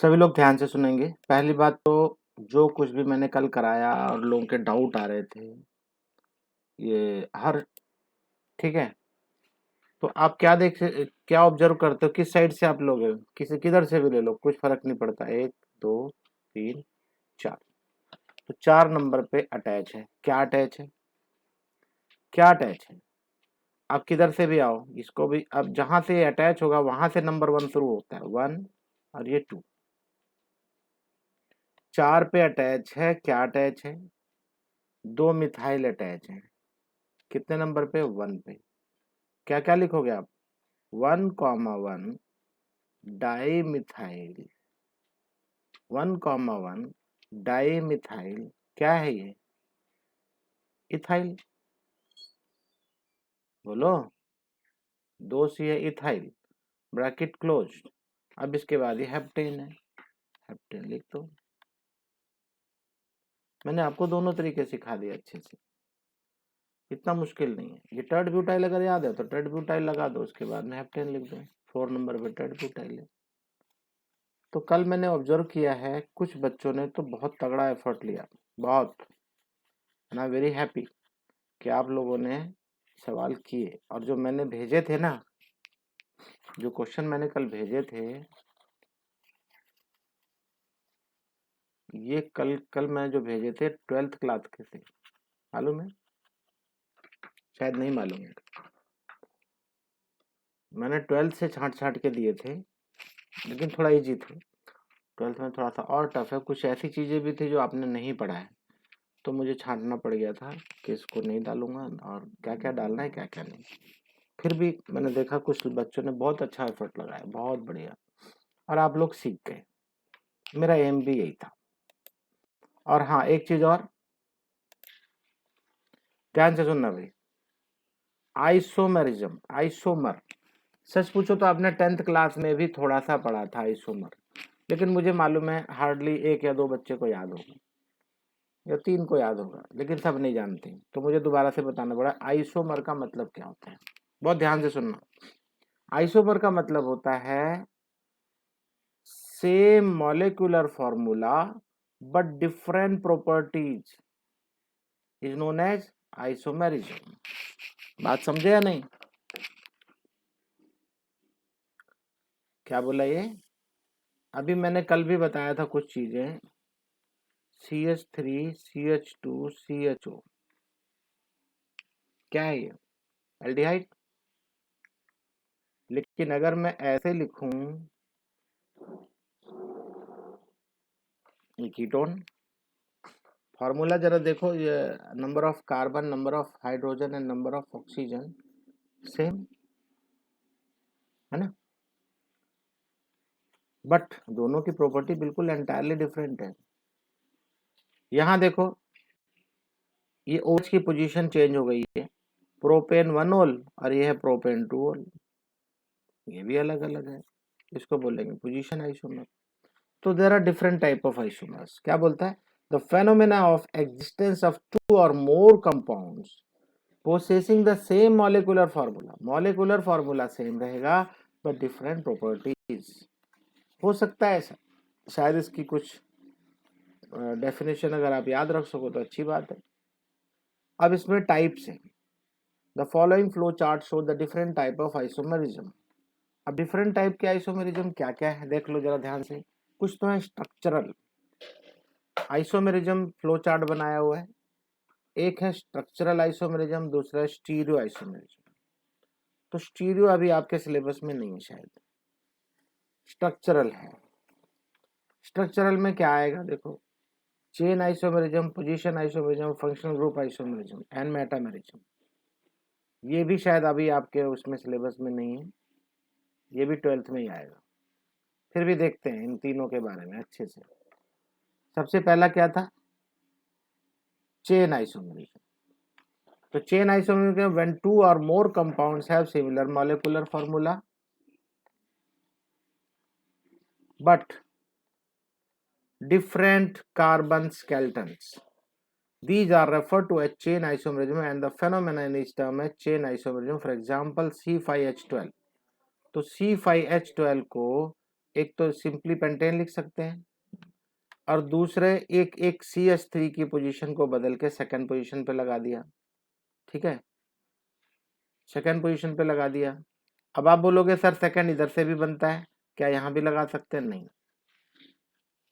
सभी लोग ध्यान से सुनेंगे। पहली बात तो जो कुछ भी मैंने कल कराया और लोगों के डाउट आ रहे थे, ये हर ठीक है। तो आप क्या ऑब्जर्व करते हो, किस साइड से आप लोगे, किसी किधर से भी ले लो, कुछ फर्क नहीं पड़ता। 1 2 3 4। तो 4 नंबर पे अटैच है। क्या अटैच है? क्या अटैच है? आप किधर से भी आओ, इसको भी अब जहां से अटैच होगा वहां से नंबर 1 शुरू होता है। 1 और ये 2। 4 पे अटैच है। क्या अटैच है? 2 मिथाइल अटैच है। कितने नंबर पे? 1 पे। क्या क्या लिखोगे आप? 1,1 डाई मिथाइल। 1,1 di methyl. क्या है ये? इथाइल। बोलो। 2 सी है, इथाइल। Bracket close. अब इसके बाद ये हेप्टेन है। हेप्टेन लिख दो। मैंने आपको दोनों तरीके सिखा दिए अच्छे से, इतना मुश्किल नहीं है। ये टर्ड ब्यूटाइल अगर याद है तो टर्ड ब्यूटाइल लगा दो, उसके बाद में हेप्टेन लिख दो। 4 नंबर पे टर्ड ब्यूटाइल है। तो कल मैंने ऑब्जर्व किया है कुछ बच्चों ने तो बहुत तगड़ा एफर्ट लिया, बहुत। आई एम वेरी हैप्पी कि आप लोगों ने सवाल किए। और जो मैंने भेजे थे ना, जो क्वेश्चन मैंने कल भेजे थे, ये कल कल मैं जो भेजे थे 12th क्लास के थे। मालूम है? शायद नहीं मालूम है। मैंने 12th से छांट छांट के दिए थे, लेकिन थोड़ा इजी थे। 12th में थोड़ा सा और टफ है। कुछ ऐसी चीज़ें भी थी जो आपने नहीं पढ़ा है, तो मुझे छांटना पड़ गया था कि इसको नहीं डालूंगा और क्या क्या डालना है क्या क्या नहीं। फिर भी मैंने देखा कुछ बच्चों ने बहुत अच्छा एफर्ट लगाया, बहुत बढ़िया। और आप लोग सीख गए। मेरा एम भी यही था। और हाँ, एक चीज और ध्यान से सुनना भाई। आइसोमेरिज्म, आइसोमर, सच पूछो तो आपने 10th क्लास में भी थोड़ा सा पढ़ा था आइसोमर, लेकिन मुझे मालूम है हार्डली 1 या 2 बच्चे को याद होगा या 3 को याद होगा, लेकिन सब नहीं जानते। तो मुझे दोबारा से बताना पड़ा आइसोमर का मतलब क्या होता है। बहुत ध्यान से सुनना। आइसोमर का मतलब होता है same molecular formula but different properties is known as isomerism. बात समझे या नहीं? क्या बोला ये? अभी मैंने कल भी बताया था कुछ चीजें। CH3 CH2 CHO, क्या है ये? एल्डिहाइड। लेकिन अगर मैं ऐसे लिखूं, ये कीटोन। फॉर्मूला जरा देखो, ये number of carbon, number of hydrogen and number of oxygen same है ना, बट दोनों की प्रॉपर्टी बिल्कुल एंटायरली डिफरेंट है। यहां देखो, ये OH की पोजीशन चेंज हो गई है। प्रोपेन 1 ओल और ये है प्रोपेन 2 ओल, ये भी अलग अलग है। इसको बोलेंगे पोजीशन आइसोमर। तो there are different type of isomers. क्या बोलता है? The phenomena of existence of 2 और more compounds possessing the same molecular formula, molecular formula same रहेगा but different properties। हो सकता है ऐसा, शायद इसकी कुछ डेफिनेशन अगर आप याद रख सको तो अच्छी बात है। अब इसमें टाइप्स हैं। The following flow chart show the different type of isomerism. अब डिफरेंट टाइप के आइसोमरिज्म क्या क्या है देख लो जरा ध्यान से। कुछ तो है स्ट्रक्चरल आइसोमरिज्म, फ्लो चार्ट बनाया हुआ है। एक है स्ट्रक्चरल आइसोमरिज्म, दूसरा है स्टीरियो आइसोमरिज्म। तो स्टीरियो अभी आपके सिलेबस में नहीं है शायद, स्ट्रक्चरल है। स्ट्रक्चरल में क्या आएगा देखो, chain isomerism, position isomerism, functional group isomerism and metamerism. ये भी शायद अभी आपके उसमें सिलेबस में नहीं है, ये भी 12th में ही आएगा। फिर भी देखते हैं इन तीनों के बारे में अच्छे से। सबसे पहला क्या था? Chain isomerism. तो चेन आइसोमरिज्म व्हेन 2 और more compounds have similar molecular formula but different carbon skeletons. These are referred to as chain isomerism and the phenomenon is termed as chain isomerism. For example, C5H12. तो C5H12 को एक तो simply pentane लिख सकते हैं, और दूसरे एक एक CH3 की पोजीशन को बदल के सेकंड पोजीशन पे लगा दिया। ठीक है, सेकंड पोजीशन पे लगा दिया। अब आप बोलोगे सर सेकंड इधर से भी बनता है, क्या यहाँ भी लगा सकते हैं? नहीं,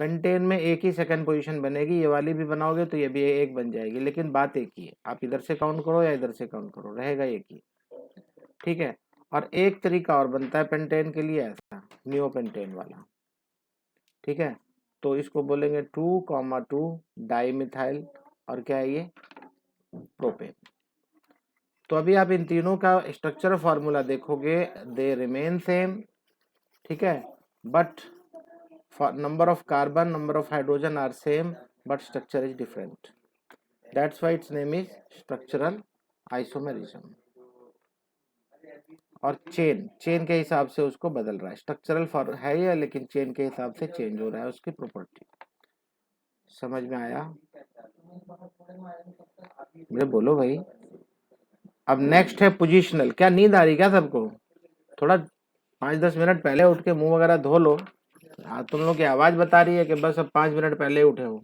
पेंटेन में एक ही सेकंड पोजीशन बनेगी, ये वाली भी बनाओगे तो ये भी एक बन जाएगी, लेकिन बात एक ही है, आप इधर से काउंट करो या इधर से काउंट करो, रहेगा एक ही। ठीक है, और एक तरीका और बनता है पेंटेन के लिए ऐसा, नियो पेंटेन वाला। ठीक है, तो इसको बोलेंगे 2,2 डाईमिथाइल, और क्या है ये? प्रोपेन। तो अभी आप इन तीनों का स्ट्रक्चर फॉर्मूला देखोगे, दे रिमेन सेम। ठीक है, but number of carbon, number of hydrogen are same, but structure is different. That's why its name is structural isomerism. और चेन के हिसाब से उसको बदल रहा है, स्ट्रक्चरल फॉर है ये, लेकिन चेन के हिसाब से चेंज हो रहा है उसकी प्रॉपर्टी। समझ में आया? मेरे बोलो भाई। अब नेक्स्ट है पोजिशनल। क्या नींद आ रही क्या सबको? थोड़ा 5-10 मिनट पहले उठ के मुंह वगैरह धो लो। तुम लोग की आवाज बता रही है कि बस अब 5 मिनट पहले उठे हो।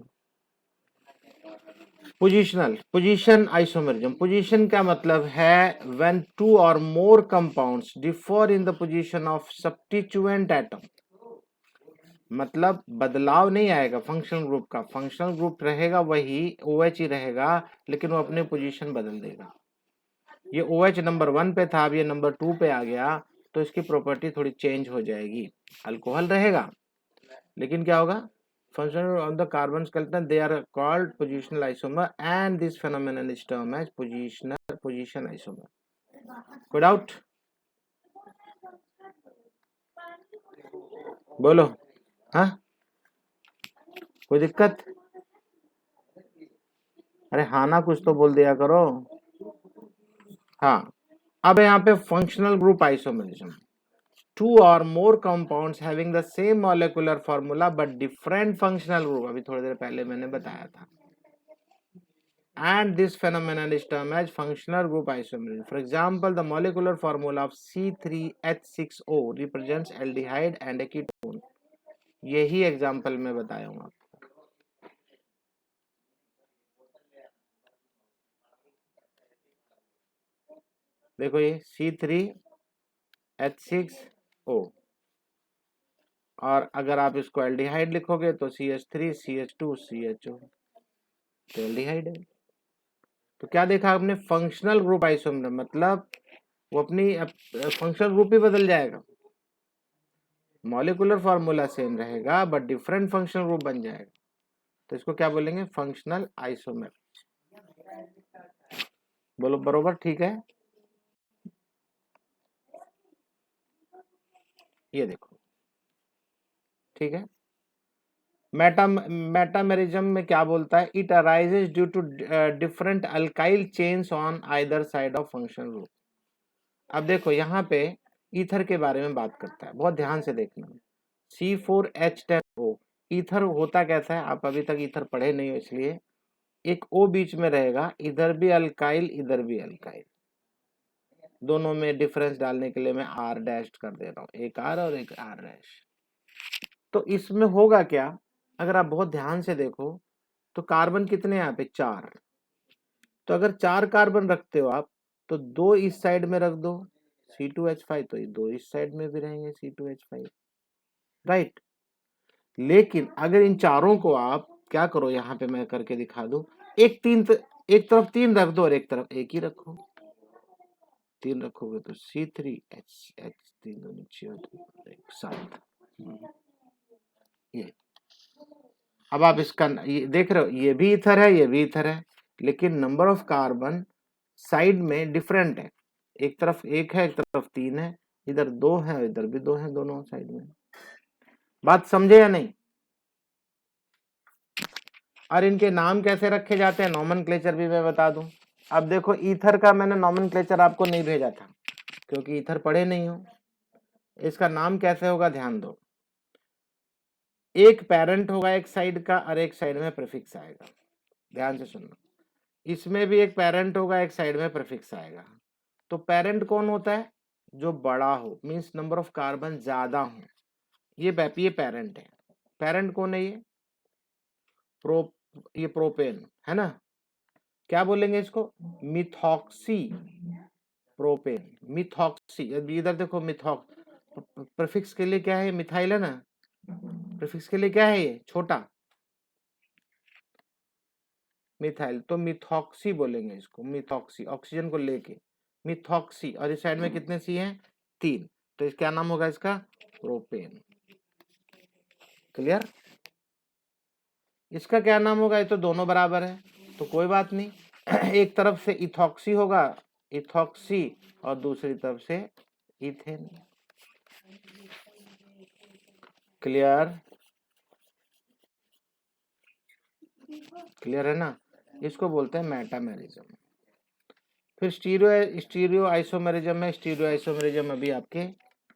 Positional, position isomerism. पोजीशन का मतलब है व्हेन टू और more compounds differ in the position of substituent atom. मतलब बदलाव नहीं आएगा फंक्शनल ग्रुप का, फंक्शनल ग्रुप रहेगा वही, OH ही रहेगा, लेकिन वो अपने पोजीशन बदल देगा। ये OH नंबर 1 पे था, अब ये नंबर 2 पे आ गया, तो इसकी प्रॉपर्टी थोड़ी चेंज हो जाएगी। अल्कोहल रहेगा, लेकिन क्या होगा? Function on the carbon skeleton, they are called positional isomer, and this phenomenon is termed as position isomer. कोई डाउट? बोलो। हाँ, कोई दिक्कत? अरे हाँ ना, कुछ तो बोल दिया करो। हाँ, अब यहाँ पे फंक्शनल ग्रुप आइसोमेरिज्म। टू और more compounds having the same molecular formula but different functional group, अभी थोड़ी देर पहले मैंने बताया था। And this phenomenon is termed as functional group isomerism. For example, the molecular formula of C3H6O represents aldehyde and a ketone. यही example मैं बताया हूँ आपको। देखो ये C3H6O, और अगर आप इसको एल्डिहाइड लिखोगे तो CH3 CH2 CHO, तो एल्डिहाइड है। तो क्या देखा आपने? फंक्शनल ग्रुप आइसोमर, मतलब वो अपनी फंक्शनल ग्रुप ही बदल जाएगा, मॉलिक्यूलर फॉर्मूला सेम रहेगा बट डिफरेंट फंक्शनल ग्रुप बन जाएगा। तो इसको क्या बोलेंगे? Functional isomer. बोलो बरोबर, ठीक है? ये देखो, ठीक है। मेटामेरिज्म में क्या बोलता है? It arises due to different alkyl chains on either side of functional group. अब देखो यहाँ पे ईथर के बारे में बात करता है, बहुत ध्यान से देखना। C4H10O, ईथर होता कैसा है? आप अभी तक ईथर पढ़े नहीं हो, इसलिए एक O बीच में रहेगा, इधर भी अल्काइल इधर भी अल्काइल, दोनों में डिफरेंस डालने के लिए मैं R डैश कर दे रहा हूँ, एक R और एक R डैश। तो इसमें होगा क्या? अगर आप बहुत ध्यान से देखो तो कार्बन कितने यहाँ पे? 4। तो अगर 4 कार्बन रखते हो आप, तो 2 इस साइड में रख दो C2H5, तो ये 2 इस साइड में भी रहेंगे C2H5, राइट। लेकिन अगर इन चारों को आप क्या करो, यहाँ पे मैं करके दिखा दूं, एक तरफ 3 रख दो और एक तरफ 1 ही रखो। 3 रखोगे तो C3H3 दो नीचे और एक साथ। ये अब आप इसका ये देख रहे हो, ये भी ईथर है, ये भी ईथर है, लेकिन नंबर ऑफ कार्बन साइड में डिफरेंट है। एक तरफ 1 है, एक तरफ 3 है, इधर 2 है, इधर भी 2 है, दोनों साइड में। बात समझे या नहीं? और इनके नाम कैसे रखे जाते हैं, नॉमेनक्लेचर भी मैं बता दूं। अब देखो ईथर का मैंने नॉमेनक्लेचर आपको नहीं भेजा था, क्योंकि ईथर पढ़े नहीं हो। इसका नाम कैसे होगा, ध्यान दो। एक पेरेंट होगा एक साइड का, और एक साइड में प्रीफिक्स आएगा। ध्यान से सुनना, इसमें भी एक पेरेंट होगा, एक साइड में प्रीफिक्स आएगा। तो पेरेंट कौन होता है? जो बड़ा हो, मींस नंबर ऑफ कार्बन ज्यादा हो। ये पेरेंट है। पेरेंट कौन है? ये ये प्रोपेन है ना। क्या बोलेंगे इसको? Methoxy propane, methoxy. इधर देखो, प्रीफिक्स के लिए क्या है? मिथाइल है ना। प्रीफिक्स के लिए क्या है? ये छोटा मिथाइल, तो मिथॉक्सी बोलेंगे इसको, मिथॉक्सी, ऑक्सीजन को लेके मिथॉक्सी। और इस साइड में कितने सी हैं? 3। तो इस क्या नाम होगा इसका? प्रोपेन। क्लियर? इसका क्या नाम होगा? ये तो दोनों बराबर है, तो कोई बात नहीं। एक तरफ से इथॉक्सी होगा, इथॉक्सी, और दूसरी तरफ से इथेन। क्लियर? क्लियर है ना। इसको बोलते हैं मेटामेरिज्म। फिर स्टीरियो आइसोमेरिज्म है। स्टीरियो आइसोमेरिज्म अभी आपके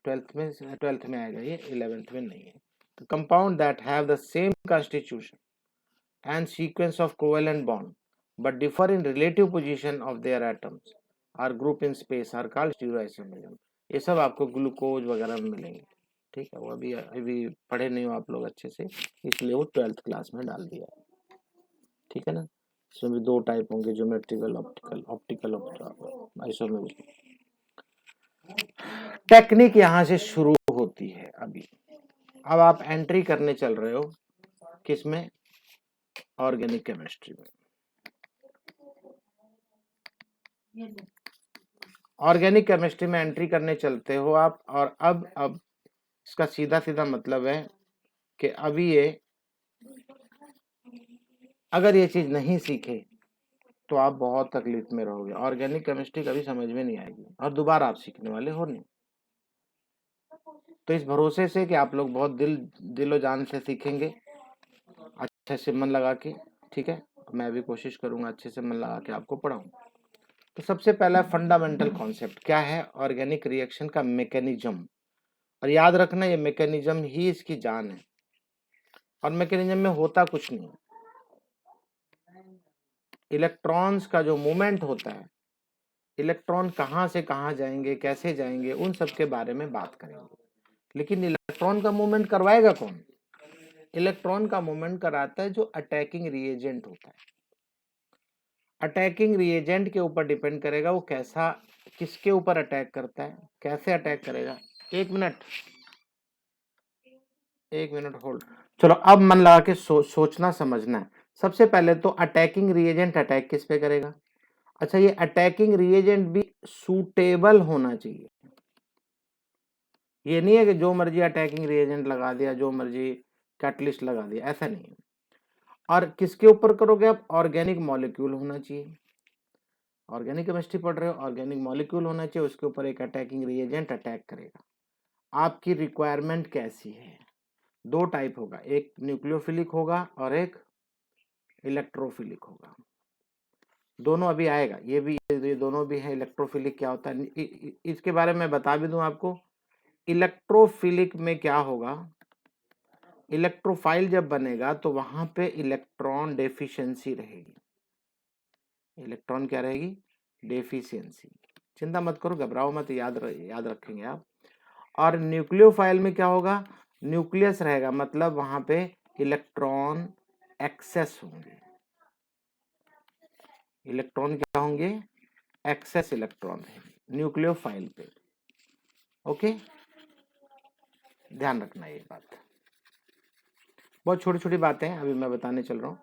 12th में आएगा, ये 11th में नहीं है। तो compound that have the same constitution and sequence of covalent bond but differ in relative position of their atoms or group in space are called stereo isomerism. ये सब आपको ग्लूकोज वगैरह में मिलेंगे। ठीक है, वो अभी पढ़े नहीं हो आप लोग अच्छे से, इसलिए वो 12th क्लास में डाल दिया। ठीक है ना। इसमें भी 2 टाइप होंगे, ज्योमेट्रिकल, ऑप्टिकल आइसोमेरिज्म। टेक्निक यहां से शुरू होती है अभी। अब आप एंट्री करने चल रहे हो किसमें? ऑर्गेनिक केमिस्ट्री में। ऑर्गेनिक केमिस्ट्री में एंट्री करने चलते हो आप। और अब इसका सीधा सीधा मतलब है कि अभी ये, अगर ये चीज नहीं सीखे तो आप बहुत तकलीफ में रहोगे। ऑर्गेनिक केमिस्ट्री कभी समझ में नहीं आएगी और दोबारा आप सीखने वाले हो नहीं। तो इस भरोसे से कि आप लोग बहुत दिलो जान से सीखेंगे, अच्छे से मन लगा के। ठीक है, मैं भी कोशिश करूंगा अच्छे से मन लगा के आपको पढ़ाऊं। तो सबसे पहला फंडामेंटल कॉन्सेप्ट क्या है? ऑर्गेनिक रिएक्शन का मैकेनिज्म। और याद रखना, ये मैकेनिज्म ही इसकी जान है। और मैकेनिज्म में होता कुछ नहीं, इलेक्ट्रॉन्स का जो मूवमेंट होता है, इलेक्ट्रॉन कहाँ से कहाँ जाएंगे, कैसे जाएंगे, उन सब के बारे में बात करेंगे। लेकिन इलेक्ट्रॉन का मूवमेंट करवाएगा कौन? इलेक्ट्रॉन का मूवमेंट कराता है जो अटैकिंग रिएजेंट होता है। अटैकिंग रिएजेंट के ऊपर डिपेंड करेगा वो कैसा, किसके ऊपर अटैक करता है, कैसे अटैक करेगा। 1 मिनट होल्ड। चलो अब मन लगा के सोचना समझना है। सबसे पहले तो अटैकिंग रिएजेंट अटैक किस पे करेगा? अच्छा, ये अटैकिंग रिएजेंट भी सूटेबल होना चाहिए। ये नहीं है कि जो मर्जी अटैकिंग रिएजेंट लगा दिया, जो मर्जी कैटलिस्ट लगा दिया, ऐसा नहीं है। और किसके ऊपर करोगे आप? ऑर्गेनिक मॉलिक्यूल होना चाहिए। ऑर्गेनिक केमिस्ट्री पढ़ रहे हो, ऑर्गेनिक मॉलिक्यूल होना चाहिए, उसके ऊपर एक अटैकिंग रिएजेंट अटैक करेगा। आपकी रिक्वायरमेंट कैसी है? 2 टाइप होगा, एक न्यूक्लियोफिलिक होगा और एक इलेक्ट्रोफिलिक होगा। दोनों अभी आएगा, ये दोनों भी है। इलेक्ट्रोफिलिक क्या होता है इसके बारे में बता भी दूं आपको। इलेक्ट्रोफिलिक में क्या होगा? इलेक्ट्रोफाइल जब बनेगा तो वहां पे इलेक्ट्रॉन डेफिशिएंसी रहेगी। इलेक्ट्रॉन क्या रहेगी? डेफिशिएंसी। चिंता मत करो, घबराओ मत, याद रखेंगे आप। और न्यूक्लियोफाइल में क्या होगा? न्यूक्लियस रहेगा, मतलब वहां पे इलेक्ट्रॉन एक्सेस होंगे। इलेक्ट्रॉन क्या होंगे? एक्सेस इलेक्ट्रॉन है न्यूक्लियोफाइल पे। ओके, ध्यान रखना ये बात। बहुत छोटी छोटी बातें हैं, अभी मैं बताने चल रहा हूँ।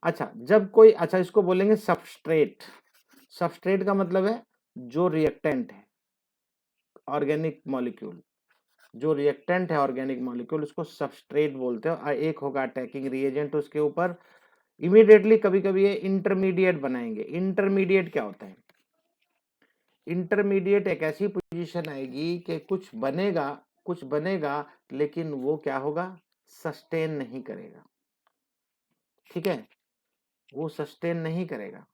अच्छा, जब कोई, अच्छा इसको बोलेंगे सबस्ट्रेट। सबस्ट्रेट का मतलब है जो रिएक्टेंट है ऑर्गेनिक मॉलिक्यूल, जो रिएक्टेंट है ऑर्गेनिक मॉलिक्यूल, उसको सबस्ट्रेट बोलते हैं। और एक होगा अटैकिंग रिएजेंट उसके ऊपर। इमीडिएटली कभी कभी ये इंटरमीडिएट बनाएंगे। इंटरमीडिएट क्या होता है? इंटरमीडिएट एक ऐसी पोजीशन आएगी कि कुछ बनेगा लेकिन वो क्या होगा? सस्टेन नहीं करेगा। ठीक है, वो सस्टेन नहीं करेगा।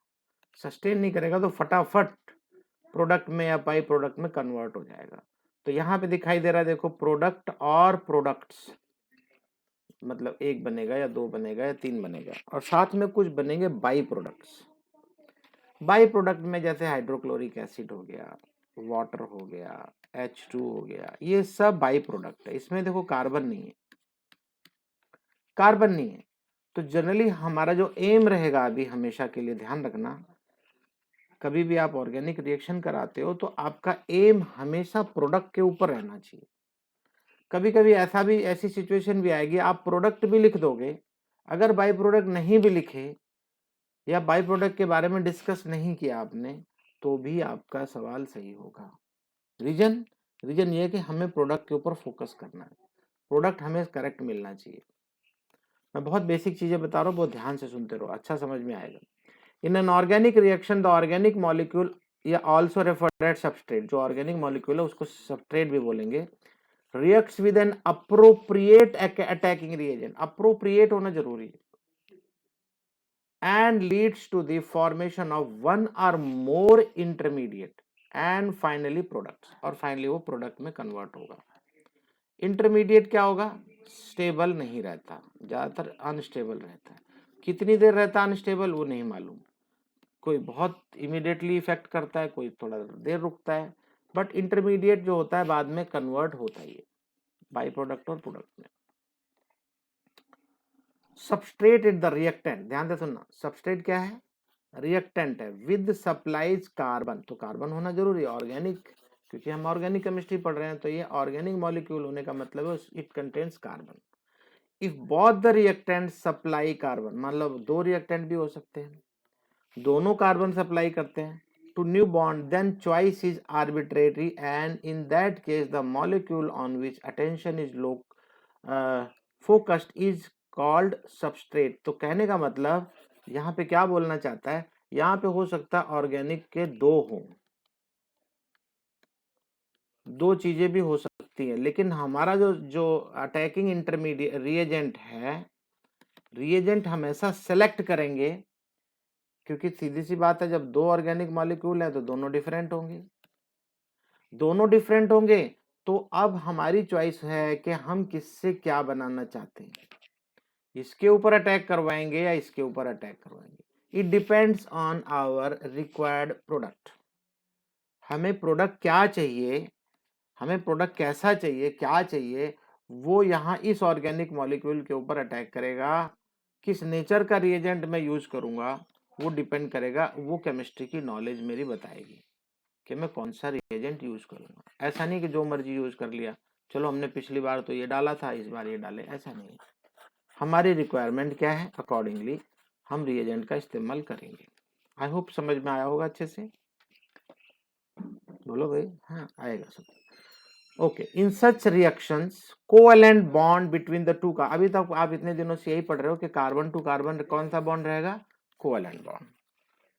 सस्टेन नहीं करेगा तो फटाफट प्रोडक्ट में या बाई प्रोडक्ट में कन्वर्ट हो जाएगा। तो यहां पे दिखाई दे रहा है, देखो, प्रोडक्ट और प्रोडक्ट्स, मतलब 1 बनेगा या 2 बनेगा या 3 बनेगा, और साथ में कुछ बनेंगे बाई प्रोडक्ट्स। बाई प्रोडक्ट में जैसे हाइड्रोक्लोरिक एसिड हो गया, वाटर हो गया, H2 हो गया, ये सब बाई प्रोडक्ट है। इसमें देखो कार्बन नहीं है, कार्बन नहीं है। तो जनरली हमारा जो एम रहेगा, अभी हमेशा के लिए ध्यान रखना, कभी भी आप ऑर्गेनिक रिएक्शन कराते हो तो आपका एम हमेशा प्रोडक्ट के ऊपर रहना चाहिए। कभी कभी ऐसी सिचुएशन भी आएगी, आप प्रोडक्ट भी लिख दोगे, अगर बाई प्रोडक्ट नहीं भी लिखे या बाई प्रोडक्ट के बारे में डिस्कस नहीं किया आपने, तो भी आपका सवाल सही होगा। रीजन ये है कि हमें प्रोडक्ट के ऊपर फोकस करना है, प्रोडक्ट हमें करेक्ट मिलना चाहिए। मैं बहुत बेसिक चीजें बता रहा हूँ, बहुत ध्यान से सुनते रहो, अच्छा समझ में आएगा। In an organic reaction the organic molecule या ऑल्सो रेफर्ड एट सबस्ट्रेट, जो ऑर्गेनिक मॉलिक्यूल है उसको सबस्ट्रेट भी बोलेंगे, reacts with an appropriate attacking reagent, appropriate होना जरूरी है, and leads to the formation of one or more intermediate and finally products, और फाइनली वो प्रोडक्ट में कन्वर्ट होगा। इंटरमीडिएट क्या होगा? स्टेबल नहीं रहता, ज्यादातर अनस्टेबल रहता है। कितनी देर रहता है अनस्टेबल वो नहीं मालूम, कोई बहुत इमीडिएटली इफेक्ट करता है, कोई थोड़ा देर रुकता है, बट इंटरमीडिएट जो होता है बाद में कन्वर्ट होता है बाई प्रोडक्ट और प्रोडक्ट में। सबस्ट्रेट इज द रिएक्टेंट, ध्यान से सुनना, सबस्ट्रेट क्या है? रिएक्टेंट है, विद सप्लाइज कार्बन, तो कार्बन होना जरूरी है, ऑर्गेनिक, क्योंकि हम ऑर्गेनिक केमिस्ट्री पढ़ रहे हैं, तो ये ऑर्गेनिक मॉलिक्यूल होने का मतलब है it contains carbon. If both the reactant supply carbon, मतलब दो रिएक्टेंट भी हो सकते हैं, दोनों कार्बन सप्लाई करते हैं to new bond, then choice is arbitratory and in that case the molecule on which attention is low focused is called substrate. तो कहने का मतलब यहाँ पे क्या बोलना चाहता है, यहाँ पे हो सकता है ऑर्गेनिक के दो हों, दो चीजें भी हो सकती है, लेकिन हमारा जो जो अटैकिंग इंटरमीडिएट रिएजेंट है, रिएजेंट हमेशा सेलेक्ट करेंगे, क्योंकि सीधी सी बात है, जब दो ऑर्गेनिक मॉलिक्यूल है तो दोनों डिफरेंट होंगे, दोनों डिफरेंट होंगे, तो अब हमारी चॉइस है कि हम किससे क्या बनाना चाहते हैं, इसके ऊपर अटैक करवाएंगे या इसके ऊपर अटैक करवाएंगे। It depends on our required product, हमें प्रोडक्ट क्या चाहिए, हमें प्रोडक्ट कैसा चाहिए, क्या चाहिए, वो यहाँ इस ऑर्गेनिक मॉलिक्यूल के ऊपर अटैक करेगा। किस नेचर का रिएजेंट मैं यूज करूंगा वो डिपेंड करेगा, वो केमिस्ट्री की नॉलेज मेरी बताएगी कि मैं कौन सा रिएजेंट यूज करूंगा। ऐसा नहीं कि जो मर्जी यूज कर लिया, चलो हमने पिछली बार तो ये डाला था इस बार ये डाले, ऐसा नहीं। हमारी रिक्वायरमेंट क्या है, अकॉर्डिंगली हम रिएजेंट का इस्तेमाल करेंगे। आई होप समझ में आया होगा अच्छे से, बोलो भाई, हाँ आएगा सब। Okay, in such reactions covalent bond between the two का, अभी तक आप इतने दिनों से यही पढ़ रहे हो कि कार्बन टू कार्बन कौन सा बॉन्ड रहेगा, covalent bond.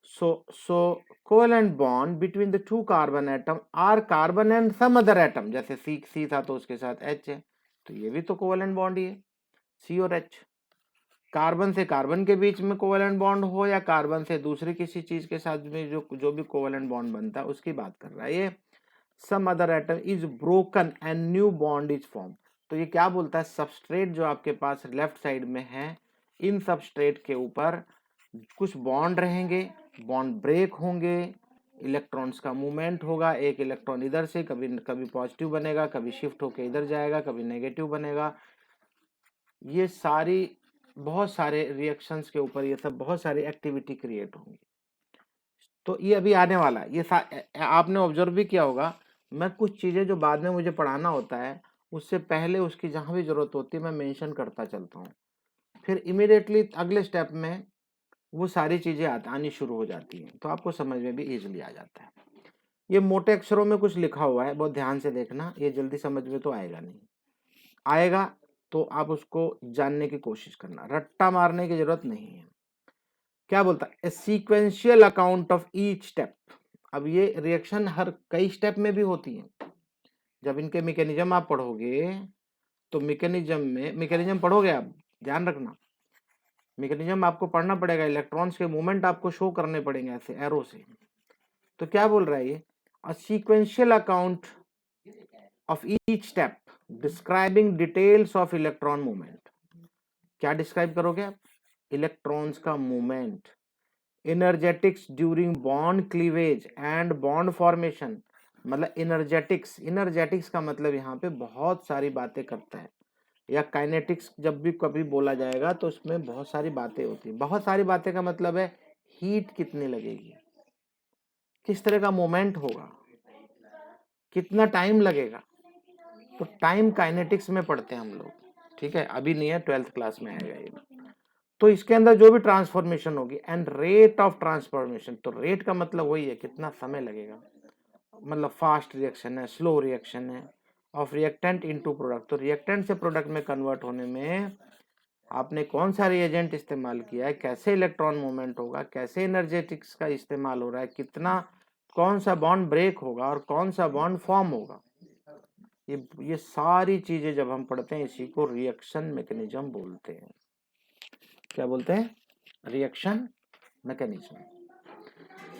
so covalent bond between the two carbon atom are carbon and some other atom, जैसे C था तो उसके साथ H है, तो ये भी तो कोवैलेंट बॉन्ड ही है, C और H। कार्बन से कार्बन के बीच में कोवैलेंट बॉन्ड हो या कार्बन से दूसरी किसी चीज के साथ में जो भी कोवैलेंट बॉन्ड बनता है उसकी बात कर रहा है ये। Some other atom is broken and new bond is form, तो ये क्या बोलता है, सबस्ट्रेट जो आपके पास लेफ्ट साइड में है, इन सबस्ट्रेट के ऊपर कुछ बॉन्ड रहेंगे, बॉन्ड ब्रेक होंगे, इलेक्ट्रॉन्स का मूवमेंट होगा, एक इलेक्ट्रॉन इधर से कभी कभी पॉजिटिव बनेगा, कभी शिफ्ट होकर इधर जाएगा, कभी नेगेटिव बनेगा। ये सारी बहुत सारे रिएक्शंस के ऊपर ये सब बहुत सारी एक्टिविटी क्रिएट होंगी। तो ये अभी आने वाला है, ये आपने ऑब्जर्व भी किया होगा, मैं कुछ चीजें जो बाद में मुझे पढ़ाना होता है उससे पहले उसकी जहां भी जरूरत होती है मैं मेंशन करता चलता हूँ, फिर इमीडिएटली अगले स्टेप में वो सारी चीजें आनी शुरू हो जाती हैं, तो आपको समझ में भी इजीली आ जाता है। ये मोटे अक्षरों में कुछ लिखा हुआ है, बहुत ध्यान से देखना, ये जल्दी समझ में तो आएगा नहीं, आएगा तो आप उसको जानने की कोशिश करना, रट्टा मारने की जरूरत नहीं है। क्या बोलता है, sequential account of each step. अब ये रिएक्शन हर कई स्टेप में भी होती है, जब इनके मैकेनिज्म आप पढ़ोगे तो मैकेनिज्म पढ़ोगे आप, ध्यान रखना, मैकेनिज्म आपको पढ़ना पड़ेगा, इलेक्ट्रॉन्स के मूवमेंट आपको शो करने पड़ेंगे ऐसे एरो से। तो क्या बोल रहा है ये, अ sequential account of each step describing details of electron movement. क्या डिस्क्राइब करोगे आप, इलेक्ट्रॉन्स का movement, energetics during bond cleavage and bond formation, मतलब इनर्जेटिक्स, इनर्जेटिक्स का मतलब यहाँ पे बहुत सारी बातें करता है, या काइनेटिक्स जब भी कभी बोला जाएगा तो उसमें बहुत सारी बातें होती हैं। बहुत सारी बातें का मतलब है हीट कितनी लगेगी, किस तरह का मोमेंट होगा, कितना टाइम लगेगा। तो टाइम काइनेटिक्स में पढ़ते हैं हम लोग, ठीक है, अभी नहीं है, 12th क्लास में आएगा ये। तो इसके अंदर जो भी ट्रांसफॉर्मेशन होगी एंड रेट ऑफ ट्रांसफॉर्मेशन, तो रेट का मतलब वही है कितना समय लगेगा, मतलब फास्ट रिएक्शन है, स्लो रिएक्शन है, ऑफ रिएक्टेंट इनटू प्रोडक्ट, तो रिएक्टेंट से प्रोडक्ट में कन्वर्ट होने में आपने कौन सा रिएजेंट इस्तेमाल किया है, कैसे इलेक्ट्रॉन मूवमेंट होगा, कैसे एनर्जेटिक्स का इस्तेमाल हो रहा है, कितना, कौन सा बॉन्ड ब्रेक होगा और कौन सा बॉन्ड फॉर्म होगा, ये सारी चीजें जब हम पढ़ते हैं इसी को रिएक्शन मैकेनिज्म बोलते हैं। क्या बोलते हैं? Reaction mechanism.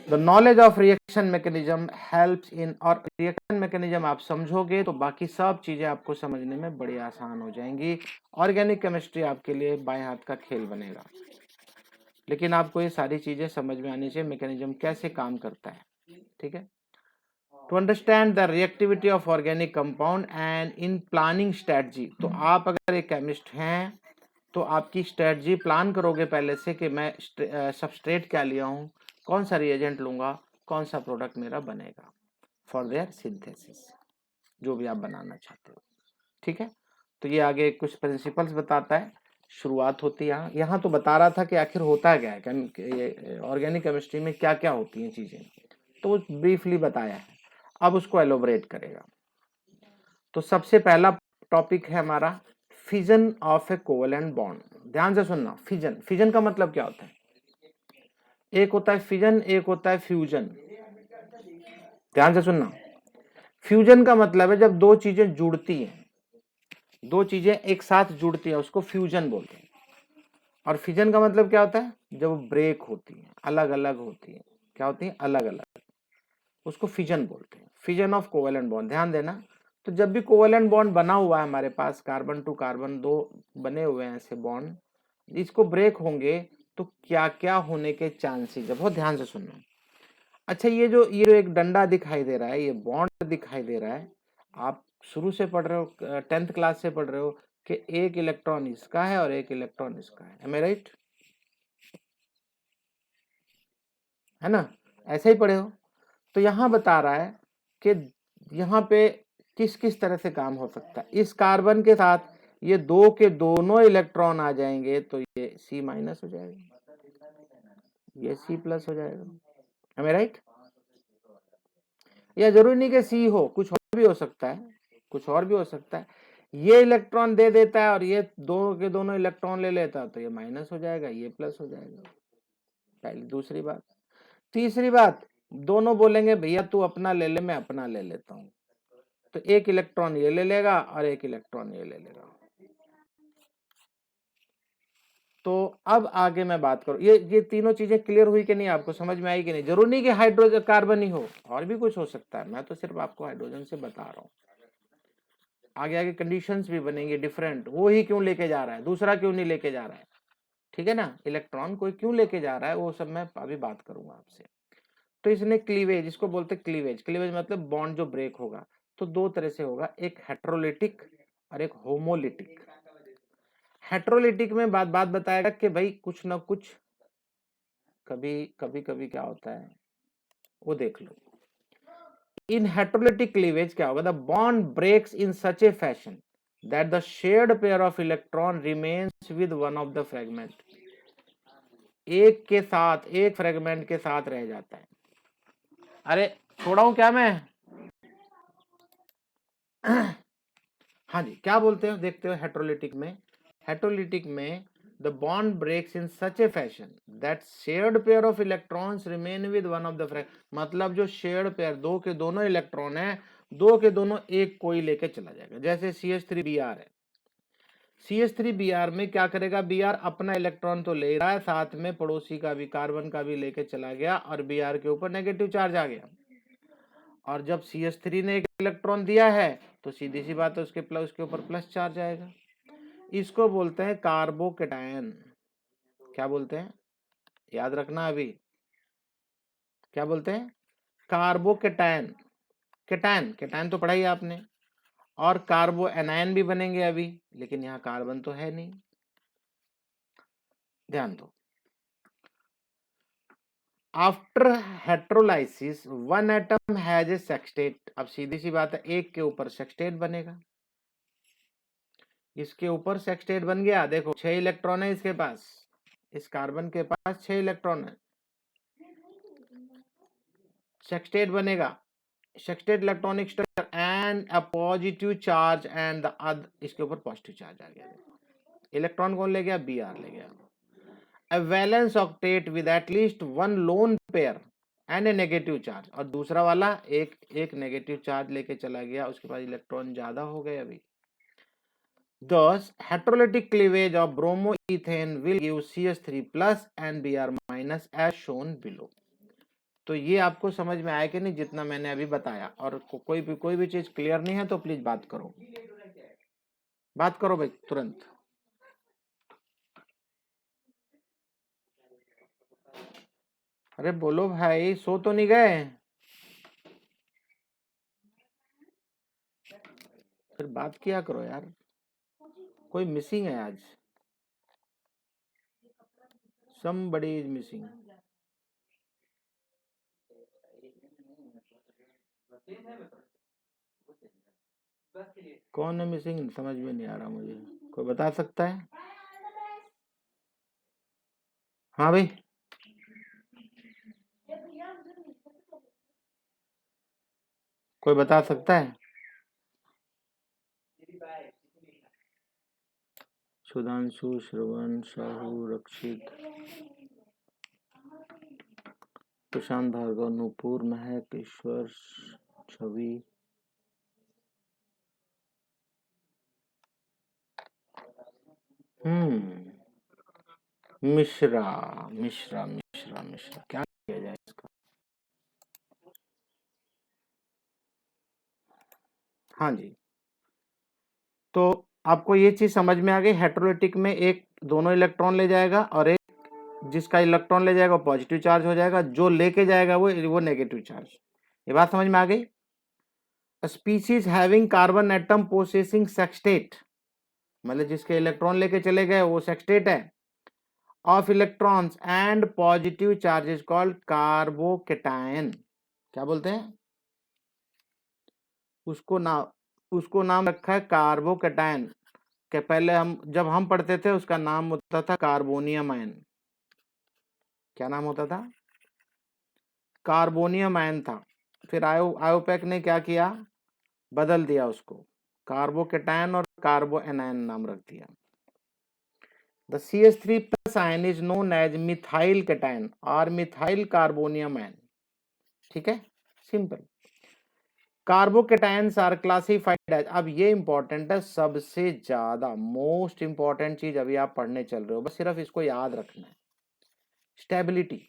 The knowledge of reaction mechanism helps in, और रिएक्शन मैकेनिज्म आप समझोगे तो बाकी सब चीजें आपको समझने में बड़ी आसान हो जाएंगी। ऑर्गेनिक केमिस्ट्री आपके लिए बाएं हाथ का खेल बनेगा, लेकिन आपको ये सारी चीजें समझ में आनी चाहिए, मैकेनिज्म कैसे काम करता है, ठीक है। To understand the reactivity of organic compound and in planning strategy, तो आप अगर एक केमिस्ट हैं तो आपकी स्ट्रेटजी प्लान करोगे पहले से कि मैं सबस्ट्रेट क्या लिया हूँ, कौन सा रिएजेंट लूंगा, कौन सा प्रोडक्ट मेरा बनेगा फॉर देयर सिंथेसिस, जो भी आप बनाना चाहते हो, ठीक है। तो ये आगे कुछ प्रिंसिपल्स बताता है, शुरुआत होती है यहाँ तो बता रहा था कि आखिर होता क्या है ऑर्गेनिक केमिस्ट्री में, क्या क्या होती हैं चीजें, तो ब्रीफली बताया है, अब उसको एलोबरेट करेगा। तो सबसे पहला टॉपिक है हमारा fission of A covalent bond. ध्यान से सुनना, फिजन, फिजन का मतलब क्या होता है? एक होता है फिजन, एक होता है फ्यूजन। ध्यान से सुनना, फ्यूजन का मतलब है जब दो चीजें जुड़ती हैं, दो चीजें एक साथ जुड़ती हैं उसको फ्यूजन बोलते हैं। और फिजन का मतलब क्या होता है? जब वो ब्रेक होती है, अलग अलग होती है, क्या होती है? अलग अलग, उसको फिजन बोलते हैं, फिजन ऑफ कोवेलेंट बॉन्ड। ध्यान देना, तो जब भी कोवेलेंट बॉन्ड बना हुआ है हमारे पास, कार्बन टू कार्बन दो बने हुए हैं ऐसे बॉन्ड, इसको ब्रेक होंगे तो क्या क्या होने के चांसेस है, बहुत ध्यान से सुनना। अच्छा, ये जो एक डंडा दिखाई दे रहा है, ये बॉन्ड दिखाई दे रहा है, आप शुरू से पढ़ रहे हो, 10th क्लास से पढ़ रहे हो कि एक इलेक्ट्रॉन इसका है और एक इलेक्ट्रॉन इसका है, एम आई राइट? है ना, ऐसे ही पढ़े हो। तो यहाँ बता रहा है कि यहाँ पे किस किस तरह से काम हो सकता है। इस कार्बन के साथ ये दो के दोनों इलेक्ट्रॉन आ जाएंगे तो ये C माइनस हो जाएगा, ये C प्लस हो जाएगा, है राइट? या जरूरी नहीं कि C हो, कुछ और भी हो सकता है, कुछ और भी हो सकता है। ये इलेक्ट्रॉन दे देता है और ये दोनों के दोनों इलेक्ट्रॉन ले लेता है तो ये माइनस हो जाएगा, ये प्लस हो जाएगा, पहली। दूसरी बात, तीसरी बात, दोनों बोलेंगे भैया तू अपना ले ले, मैं अपना ले लेता हूं, तो एक इलेक्ट्रॉन ये ले लेगा और एक इलेक्ट्रॉन ये ले लेगा। तो अब आगे मैं बात करूं, ये तीनों चीजें क्लियर हुई कि नहीं, आपको समझ में आई कि नहीं? जरूर नहीं कि हाइड्रोजन कार्बन ही हो, और भी कुछ हो सकता है, मैं तो सिर्फ आपको हाइड्रोजन से बता रहा हूं। आगे आगे कंडीशंस भी बनेंगे डिफरेंट, वो ही क्यों लेके जा रहा है, दूसरा क्यों नहीं लेके जा रहा है, ठीक है ना, इलेक्ट्रॉन कोई क्यों लेके जा रहा है, वो सब मैं अभी बात करूंगा आपसे। तो इसने क्लीवेज, इसको बोलते हैं क्लीवेज, क्लीवेज मतलब बॉन्ड जो ब्रेक होगा, तो दो तरह से होगा, एक हेट्रोलिटिक और एक होमोलिटिक। हेट्रोलिटिक में बात बताएगा कि भाई कुछ ना कुछ कभी कभी कभी क्या होता है वो देख लो। इन हेट्रोलिटिक क्लीवेज क्या होगा? The bond breaks in such a fashion that the shared pair of electron remains with one of the fragment, एक के साथ, एक फ्रेगमेंट के साथ रह जाता है। अरे छोड़ा हूं क्या मैं? हाँ जी, क्या बोलते हो, देखते हो हेट्रोलिटिक में, हेट्रोलिटिक में the bond breaks in such a fashion that shared pair of electrons remain with one of the frag, मतलब जो शेयर्ड पेयर, दो के दोनों इलेक्ट्रॉन है, दो के दोनों एक कोई लेके चला जाएगा। जैसे CH3Br है, CH3Br में क्या करेगा, Br अपना इलेक्ट्रॉन तो ले रहा है, साथ में पड़ोसी का भी, कार्बन का भी लेके चला गया और Br के ऊपर नेगेटिव चार्ज आ गया। और जब CH3 ने एक इलेक्ट्रॉन दिया है तो सीधी सी बात है उसके ऊपर प्लस चार्ज आएगा। इसको बोलते हैं कार्बोकेटायन। क्या बोलते हैं, याद रखना, अभी क्या बोलते हैं? कार्बोकेटायन। केटायन, केटायन तो पढ़ा ही आपने, और कार्बो एनायन भी बनेंगे अभी, लेकिन यहाँ कार्बन तो है नहीं, ध्यान दो। After heterolysis one atom has a sextet, अब सीधी सी बात है, एक के ऊपर सेक्सटेट बनेगा, इसके ऊपर सेक्सटेट बन गया, देखो 6 इलेक्ट्रॉन है इसके पास, इस कार्बन के पास 6 इलेक्ट्रॉन है, सेक्सटेट बनेगा, sextet electronic structure and a positive charge and the other, इसके ऊपर पॉजिटिव चार्ज आ गया, इलेक्ट्रॉन कौन ले गया, Br ले गया। A valence octet with at least one lone pair and a negative charge, और दूसरा वाला एक नेगेटिव चार्ज लेके चला गया, उसके पास इलेक्ट्रॉन ज्यादा हो गए अभी। Thus heterolytic cleavage of bromoethane will give CH3 plus and Br minus as shown below। तो ये आपको समझ में आया कि नहीं जितना मैंने अभी बताया, और कोई भी चीज क्लियर नहीं है तो प्लीज बात करो, बात करो भाई तुरंत। अरे बोलो भाई, सो तो नहीं गए, फिर बात किया करो यार, कोई मिसिंग है आज, somebody is missing। कौन है मिसिंग, समझ में नहीं आ रहा मुझे, कोई बता सकता है? हाँ भाई, कोई बता सकता है? सुधांशु, श्रवण, साहू, रक्षित, प्रशांत, भार्गव, नूपुर, महक, ईश्वर, छवि, मिश्रा, मिश्रा मिश्रा मिश्रा, क्या किया जाए इसका? हाँ जी, तो आपको ये चीज समझ में आ गई, हेटेरोलिटिक में एक दोनों इलेक्ट्रॉन ले जाएगा और एक जिसका इलेक्ट्रॉन ले जाएगा पॉजिटिव चार्ज हो जाएगा, जो लेके जाएगा वो नेगेटिव चार्ज। ये बात समझ में आ गई? Species having carbon atom possessing sextet, मतलब जिसके इलेक्ट्रॉन लेके चले गए वो सेक्सटेट है, of electrons and positive charge is called carbocation. क्या बोलते हैं उसको? उसको नाम रखा है कार्बोकेटायन के, पहले जब हम पढ़ते थे उसका नाम होता था कार्बोनियम आयन। क्या नाम होता था? कार्बोनियम आयन था, फिर आयोपेक ने क्या किया, बदल दिया उसको, कार्बोकेटायन और कार्बो एनायन नाम रख दिया। The CH3 plus ion is known as methyl cation or methyl carbonium ion। ठीक है, सिंपल। कार्बोकेटायंस आर क्लासिफाइड एज, अब ये इंपॉर्टेंट है, सबसे ज्यादा मोस्ट इंपॉर्टेंट चीज अभी आप पढ़ने चल रहे हो, बस सिर्फ इसको याद रखना है, स्टेबिलिटी।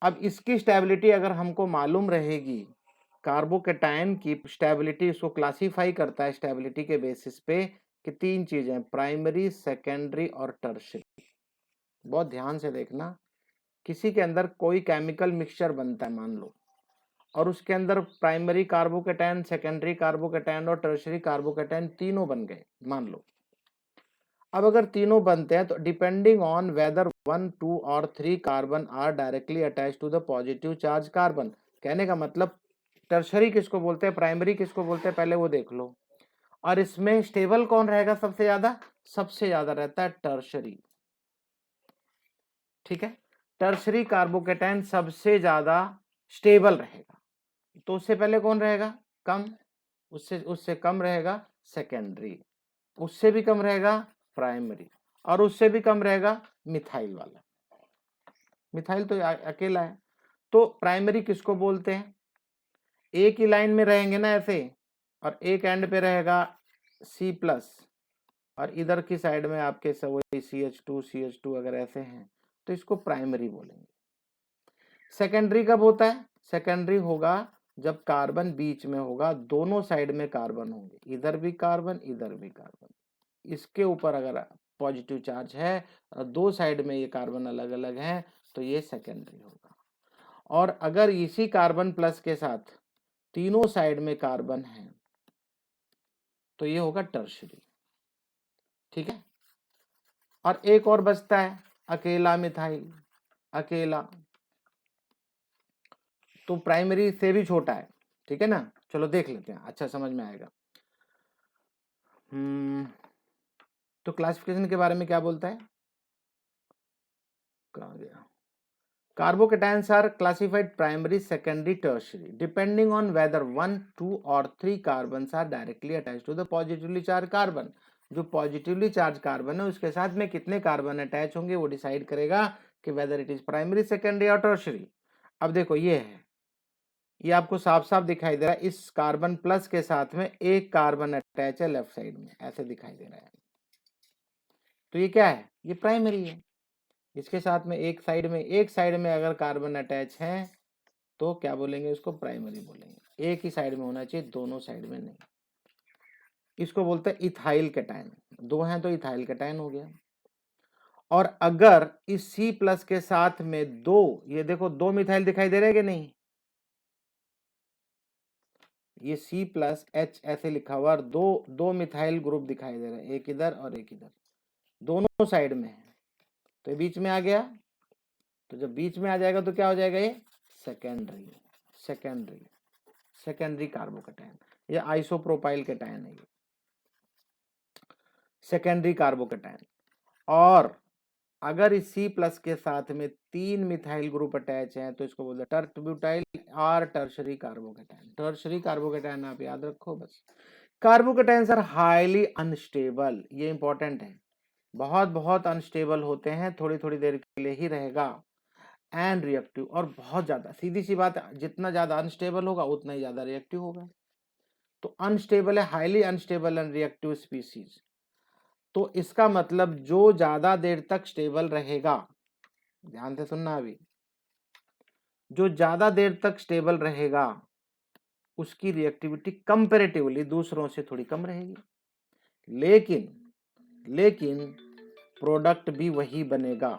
अब इसकी स्टेबिलिटी अगर हमको मालूम रहेगी, कार्बोकेटायन की स्टेबिलिटी, इसको क्लासिफाई करता है स्टेबिलिटी के बेसिस पे कि 3 चीजें, प्राइमरी, सेकेंडरी और टर्शियरी। बहुत ध्यान से देखना, किसी के अंदर कोई केमिकल मिक्सचर बनता है मान लो, और उसके अंदर प्राइमरी कार्बोकेटायन, सेकेंडरी कार्बोकेटायन और टर्शियरी कार्बोकेटायन तीनों बन गए मान लो। अब अगर तीनों बनते हैं तो डिपेंडिंग ऑन वेदर 1, 2 और 3 carbon are directly attach to the positive charge carbon. कहने का मतलब टर्शरी किसको बोलते हैं, प्राइमरी किसको बोलते हैं, पहले वो देख लो। और इसमें स्टेबल कौन रहेगा सबसे ज्यादा? सबसे ज्यादा रहता है टर्शरी। ठीक है, टर्शरी कार्बोकेटायन सबसे ज्यादा स्टेबल रहेगा, तो उससे पहले कौन रहेगा? कम, उससे कम रहेगा सेकेंडरी, उससे भी कम रहेगा प्राइमरी, और उससे भी कम रहेगा मिथाइल वाला। मिथाइल तो अकेला है। तो प्राइमरी किसको बोलते हैं? एक ही लाइन में रहेंगे ना ऐसे, और एक एंड पे रहेगा C+, और इधर की साइड में आपके वही CH2 अगर ऐसे हैं तो इसको प्राइमरी बोलेंगे। सेकेंडरी कब होता है? सेकेंडरी होगा जब कार्बन बीच में होगा, दोनों साइड में कार्बन होंगे, इधर भी कार्बन इधर भी कार्बन, इसके ऊपर अगर पॉजिटिव चार्ज है और दो साइड में ये कार्बन अलग अलग हैं तो ये सेकेंडरी होगा। और अगर इसी कार्बन प्लस के साथ तीनों साइड में कार्बन है तो ये होगा टर्शरी। ठीक है, और एक और बचता है अकेला मिथाइल, अकेला, तो प्राइमरी से भी छोटा है। ठीक है ना, चलो देख लेते हैं, अच्छा समझ में आएगा। तो क्लासिफिकेशन के बारे में क्या बोलता है, कहाँ गया, carbocations are classified primary, secondary, tertiary depending on whether 1, 2 or 3 carbons are directly attached to the positively charged carbon। जो पॉजिटिवली चार्ज कार्बन है उसके साथ में कितने कार्बन अटैच होंगे वो डिसाइड करेगा कि whether it is primary, secondary और टर्शियरी। अब देखो ये है, ये आपको साफ साफ दिखाई दे रहा है, इस कार्बन प्लस के साथ में एक कार्बन अटैच है लेफ्ट साइड में, ऐसे दिखाई दे रहा है, तो ये क्या है, ये प्राइमरी है। इसके साथ में एक साइड में अगर कार्बन अटैच है तो क्या बोलेंगे, उसको प्राइमरी बोलेंगे। एक ही साइड में होना चाहिए, दोनों साइड में नहीं। इसको बोलते हैं इथाइल कैटायन, दो हैं तो इथाइल कैटायन हो गया। और अगर इस C प्लस के साथ में दो, ये देखो दो मिथाइल दिखाई दे रहे हैं कि नहीं, ये C प्लस H ऐसे लिखा हुआ और दो मिथाइल ग्रुप दिखाई दे रहे हैं, एक इधर और एक इधर, दोनों साइड में है, तो ये बीच में आ गया। तो जब बीच में आ जाएगा तो क्या हो जाएगा, ये सेकेंडरी, सेकेंडरी, सेकेंडरी कार्बोकैटायन, ये आइसोप्रोपाइल कैटायन है, ये सेकेंडरी कार्बोकैटायन। और अगर इस C प्लस के साथ में 3 मिथाइल ग्रुप अटैच हैं तो इसको बोलते हैं टर्टब्यूटाइल और टर्शरी कार्बोकैटायन। टर्शरी कार्बोकैटायन आप याद रखो बस। कार्बोकैटायंस आर हाईली अनस्टेबल, ये इंपॉर्टेंट है, बहुत बहुत अनस्टेबल होते हैं, थोड़ी थोड़ी देर के लिए ही रहेगा, एंड रिएक्टिव, और बहुत ज्यादा, सीधी सी बात, जितना ज्यादा अनस्टेबल होगा उतना ही ज्यादा रिएक्टिव होगा। तो अनस्टेबल है, highly unstable and reactive species. तो इसका मतलब जो ज्यादा देर तक स्टेबल रहेगा, ध्यान से सुनना अभी, जो ज्यादा देर तक स्टेबल रहेगा उसकी रिएक्टिविटी कंपैरेटिवली दूसरों से थोड़ी कम रहेगी, लेकिन लेकिन प्रोडक्ट भी वही बनेगा।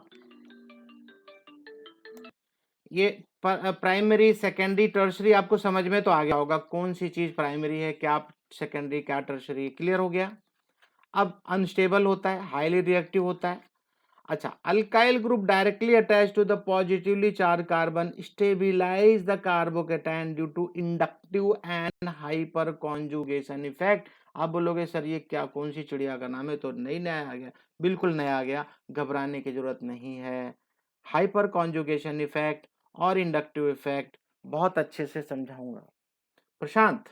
ये प्राइमरी, सेकेंडरी, टर्शरी आपको समझ में तो आ गया होगा, कौन सी चीज प्राइमरी है, क्या सेकेंडरी, क्या टर्शरी, क्लियर हो गया। अब अनस्टेबल होता है, हाईली रिएक्टिव होता है। अच्छा, alkyl group directly attach to the positively charge carbon stabilise the carbocation due to inductive and hyper conjugation effect. आप बोलोगे सर ये क्या, कौन सी चिड़िया का नाम है, तो नई नया आ गया, बिल्कुल नया आ गया, घबराने की जरूरत नहीं है। हाइपर कॉन्जुगेशन इफेक्ट और इंडक्टिव इफेक्ट बहुत अच्छे से समझाऊंगा। प्रशांत,